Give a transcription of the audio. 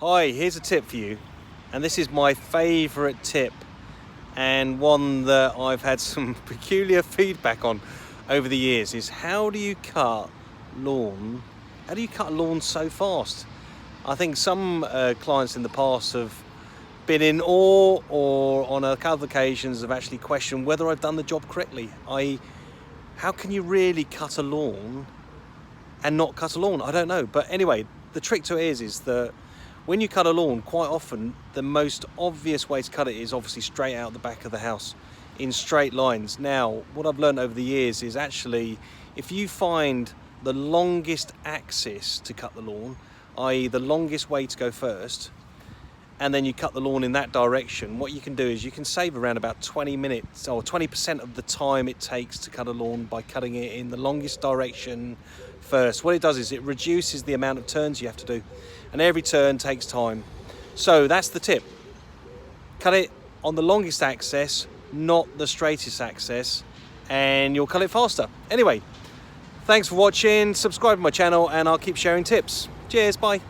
Hi, here's a tip for you, and this is my favourite tip and one that I've had some peculiar feedback on over the years is how do you cut lawn? How do you cut lawn so fast? I think some clients in the past have been in awe or on a couple of occasions have actually questioned whether I've done the job correctly. I.e., how can you really cut a lawn and not cut a lawn? I don't know. But anyway, the trick to it is that when you cut a lawn, quite often the most obvious way to cut it is obviously straight out the back of the house in straight lines. Now, what I've learned over the years is actually if you find the longest axis to cut the lawn, i.e. the longest way to go first, and then you cut the lawn in that direction, what you can do is you can save around about 20 minutes or 20% of the time it takes to cut a lawn by cutting it in the longest direction first. What it does is it reduces the amount of turns you have to do, and every turn takes time. So that's the tip. Cut it on the longest axis, not the straightest axis, and you'll cut it faster. Anyway, thanks for watching, subscribe to my channel, and I'll keep sharing tips. Cheers, bye.